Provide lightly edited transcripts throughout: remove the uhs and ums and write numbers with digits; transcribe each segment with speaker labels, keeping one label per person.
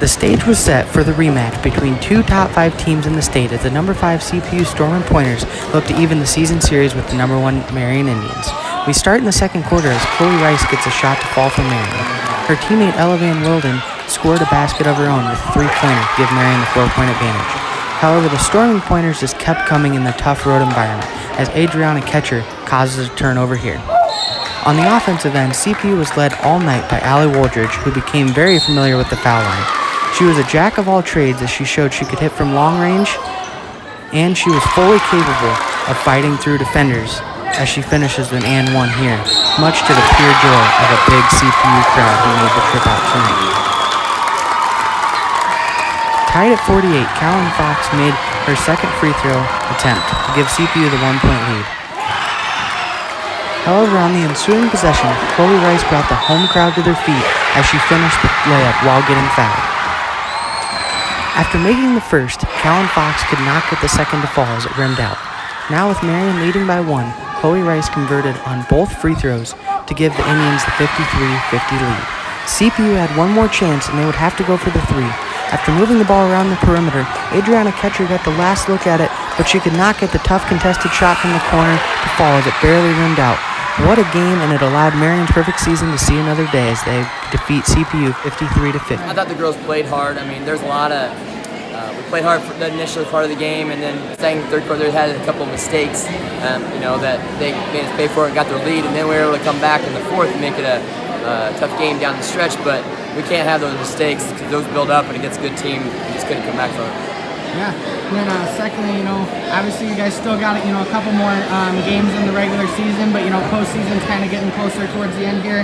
Speaker 1: The stage was set for the rematch between two top 5 teams in the state as the No. 5 CPU Stormin Pointers look to even the season series with the No. 1 Marion Indians. We start in the second quarter as Chloe Rice gets a shot to fall from Marion. Her teammate Ella Van Wilden scored a basket of her own with a 3-pointer to give Marion the 4-point advantage. However, the Stormin Pointers just kept coming in the tough road environment as Adriana Ketcher causes a turnover here. On the offensive end, CPU was led all night by Allie Woldridge, who became very familiar with the foul line. She was a jack of all trades as she showed she could hit from long range, and she was fully capable of fighting through defenders as she finishes an and one here, much to the pure joy of a big CPU crowd who made the trip out tonight. Tied at 48, Callan Fox made her second free throw attempt to give CPU the 1-point lead. However, on the ensuing possession, Chloe Rice brought the home crowd to their feet as she finished the layup while getting fouled. After making the first, Callan Fox could not get the second to fall as it rimmed out. Now with Marion leading by 1, Chloe Rice converted on both free throws to give the Indians the 53-50 lead. CPU had one more chance and they would have to go for the 3. After moving the ball around the perimeter, Adriana Ketcher got the last look at it, but she could not get the tough contested shot from the corner to fall as it barely rimmed out. What a game, and it allowed Marion's perfect season to see another day as they defeat CPU 53-50.
Speaker 2: I thought the girls played hard. I mean, there's a lot of we played hard for the initial part of the game, and then the second, third quarter they had a couple of mistakes, that they made us pay for it and got their lead, and then we were able to come back in the fourth and make it a tough game down the stretch. But we can't have those mistakes because those build up, and against a good team, we just couldn't come back from it.
Speaker 3: Yeah, and then secondly, obviously you guys still got a couple more games in the regular season, but postseason's kind of getting closer towards the end here.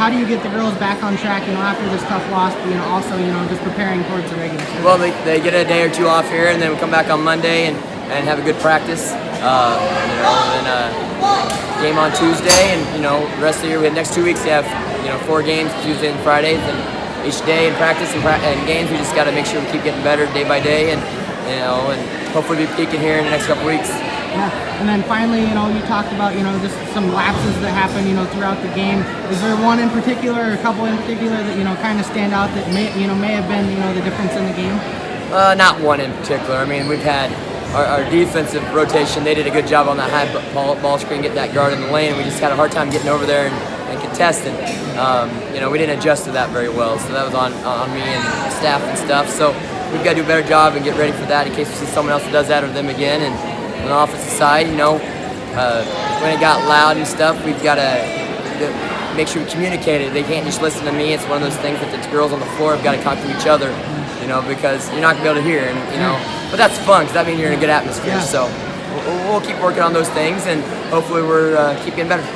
Speaker 3: How do you get the girls back on track, after this tough loss, but also just preparing towards the regular season?
Speaker 2: Well, they get a day or two off here, and then we come back on Monday and have a good practice. And game on Tuesday, and the rest of the year, we have next 2 weeks. We have 4 games, Tuesday and Fridays, and each day in practice and games, we just got to make sure we keep getting better day by day, and hopefully be peaking here in the next couple weeks.
Speaker 3: Yeah, and then finally, you talked about, just some lapses that happen, throughout the game. Is there one in particular, or a couple in particular that, kind of stand out that may have been, the difference in the game?
Speaker 2: Not one in particular. I mean, we've had our defensive rotation. They did a good job on that high ball screen, get that guard in the lane. We just had a hard time getting over there and contesting. We didn't adjust to that very well, so that was on me and staff and stuff. So we've got to do a better job and get ready for that in case we see someone else that does that or them again. And on the offensive side, when it got loud and stuff, we've got to make sure we communicate it. They can't just listen to me. It's one of those things that the girls on the floor have got to talk to each other, because you're not going to be able to hear. And, but that's fun because that means you're in a good atmosphere. Yeah. So we'll keep working on those things, and hopefully we're keep getting better.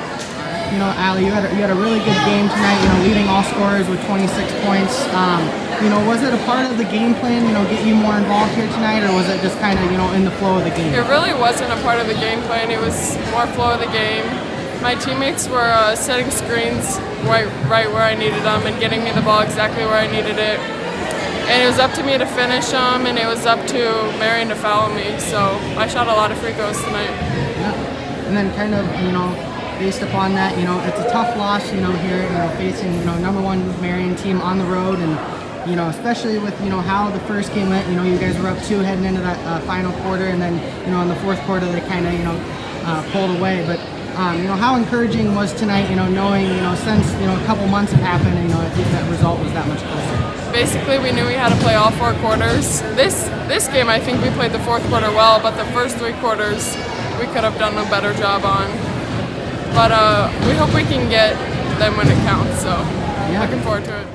Speaker 3: Allie, you had a really good game tonight, leading all scorers with 26 points. Was it a part of the game plan, get you more involved here tonight, or was it just kind of, in the flow of the game?
Speaker 4: It really wasn't a part of the game plan. It was more flow of the game. My teammates were setting screens right where I needed them and getting me the ball exactly where I needed it. And it was up to me to finish them, and it was up to Marion to foul me. So I shot a lot of free throws tonight.
Speaker 3: Yeah, and then kind of, based upon that, it's a tough loss, here, facing, No. 1 Marion team on the road, and, especially with, how the first game went, you guys were up 2 heading into that final quarter, and then, in the fourth quarter they kind of, pulled away. But, how encouraging was tonight, knowing, since, a couple months have happened, and, that result was that much closer?
Speaker 4: Basically, we knew we had to play all 4 quarters. This game, I think we played the fourth quarter well, but the first 3 quarters we could have done a better job on. But we hope we can get them when it counts, so looking forward to it.